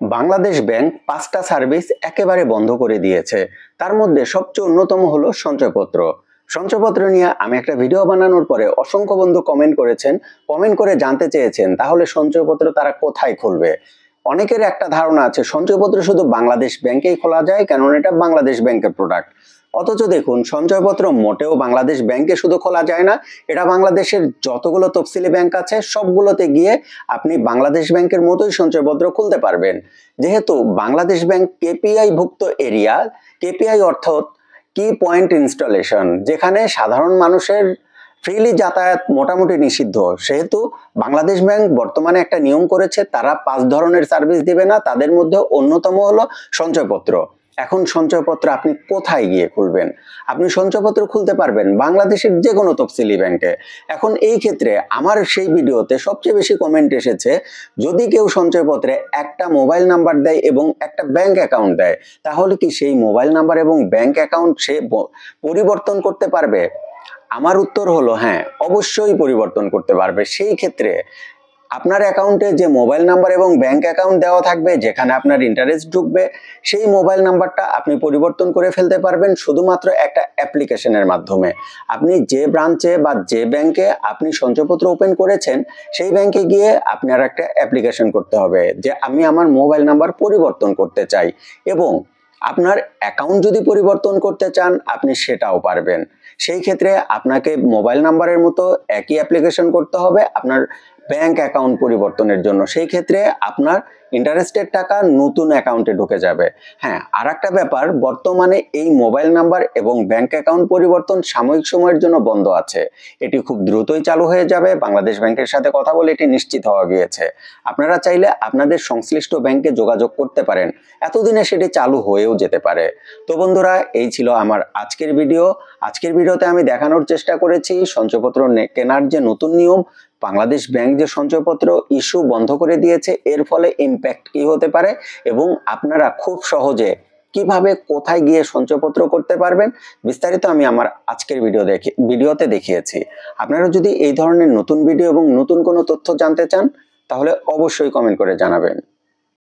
Bangladesh bank ৫টা service একেবারে বন্ধ করে দিয়েছে। তার মধ্যে সবচেয়ে অন্যতম হলো সঞ্চয়পত্র। সঞ্চয়পত্র নিয়ে আমি একটা ভিডিও বানানোর পরে অসংখ্য বন্ধু কমেন্ট করেছেন, কমেন্ট করে জানতে চেয়েছেন তাহলে সঞ্চয়পত্র তারা কোথায় খুলবে। অনেকের একটা ধারণা আছে সঞ্চয়পত্র শুধু বাংলাদেশ ব্যাংকেই খোলা যায়, কারণ এটা বাংলাদেশ ব্যাংকের প্রোডাক্ট। অথচ দেখুন, সঞ্চয়পত্র মোটেও বাংলাদেশ ব্যাংকে শুধু খোলা যায় না, এটা বাংলাদেশের যতগুলো তফসিলি ব্যাংক আছে সবগুলোতে গিয়ে আপনি বাংলাদেশ ব্যাংকের মতোই সঞ্চয়পত্র খুলতে পারবেন। যেহেতু বাংলাদেশ ব্যাংক কেপিআই ভুক্ত এরিয়া, কেপিআই অর্থাৎ কি পয়েন্ট ইনস্টলেশন, যেখানে সাধারণ মানুষের ফ্রিলি যাতায়াত মোটামুটি নিষিদ্ধ, সেহেতু বাংলাদেশ ব্যাংক বর্তমানে একটা নিয়ম করেছে তারা 5 ধরনের সার্ভিস দিবে না, তাদের মধ্যে অন্যতম হলো সঞ্চয়পত্র। এখন সঞ্চয়পত্র আপনি কোথায় গিয়ে খুলবেন? আপনি সঞ্চয়পত্র খুলতে পারবেন বাংলাদেশের যে কোনো তফসিলি ব্যাংকে। এখন এই ক্ষেত্রে আমার সেই ভিডিওতে সবচেয়ে বেশি কমেন্ট এসেছে, যদি কেউ সঞ্চয়পত্রে একটা মোবাইল নাম্বার দেয় এবং একটা ব্যাংক অ্যাকাউন্ট দেয়, তাহলে কি সেই মোবাইল নাম্বার এবং ব্যাংক অ্যাকাউন্ট সে পরিবর্তন করতে পারবে? আমার উত্তর হলো হ্যাঁ, অবশ্যই পরিবর্তন করতে পারবে। সেই ক্ষেত্রে আপনার অ্যাকাউন্টে যে মোবাইল নাম্বার এবং ব্যাংক অ্যাকাউন্ট দেওয়া থাকবে, যেখানে আপনার ইন্টারেস্ট ঢুকবে, সেই মোবাইল নাম্বারটা আপনি পরিবর্তন করে ফেলতে পারবেন শুধুমাত্র একটা অ্যাপ্লিকেশনের মাধ্যমে। আপনি যে ব্রাঞ্চে বা যে ব্যাংকে আপনি সঞ্চয়পত্র ওপেন করেছেন, সেই ব্যাংকে গিয়ে আপনার একটা অ্যাপ্লিকেশন করতে হবে যে আমি আমার মোবাইল নাম্বার পরিবর্তন করতে চাই, এবং আপনার অ্যাকাউন্ট যদি পরিবর্তন করতে চান আপনি সেটাও পারবেন। সেই ক্ষেত্রে আপনাকে মোবাইল নাম্বারের মতো একই অ্যাপ্লিকেশন করতে হবে আপনার ব্যাংক অ্যাকাউন্ট পরিবর্তনের জন্য। সেই ক্ষেত্রে আপনার ইন্টারেস্টের টাকা নতুন অ্যাকাউন্টে ঢুকে যাবে। হ্যাঁ, আর একটা ব্যাপার, বর্তমানে এই মোবাইল নাম্বার এবং ব্যাংক অ্যাকাউন্ট পরিবর্তন সাময়িক সময়ের জন্য বন্ধ আছে। এটি খুব দ্রুতই চালু হয়ে যাবে। বাংলাদেশ ব্যাংকের সাথে কথা বলে এটি নিশ্চিত হওয়া গিয়েছে। আপনারা চাইলে আপনাদের সংশ্লিষ্ট ব্যাংকে যোগাযোগ করতে পারেন, এতদিনে সেটি চালু হয়েও যেতে পারে। তো বন্ধুরা, এই ছিল আমার আজকের ভিডিও। আজকের ভিডিওতে আমি দেখানোর চেষ্টা করেছি সঞ্চয়পত্র কেনার যে নতুন নিয়ম, বাংলাদেশ ব্যাংক যে সঞ্চয়পত্র ইস্যু বন্ধ করে দিয়েছে, এর ফলে ইম্প্যাক্ট কি হতে পারে এবং আপনারা খুব সহজে কিভাবে কোথায় গিয়ে সঞ্চয়পত্র করতে পারবেন, বিস্তারিত আমি আমার আজকের ভিডিওতে দেখিয়েছি। আপনারা যদি এই ধরনের নতুন ভিডিও এবং নতুন কোনো তথ্য জানতে চান তাহলে অবশ্যই কমেন্ট করে জানাবেন।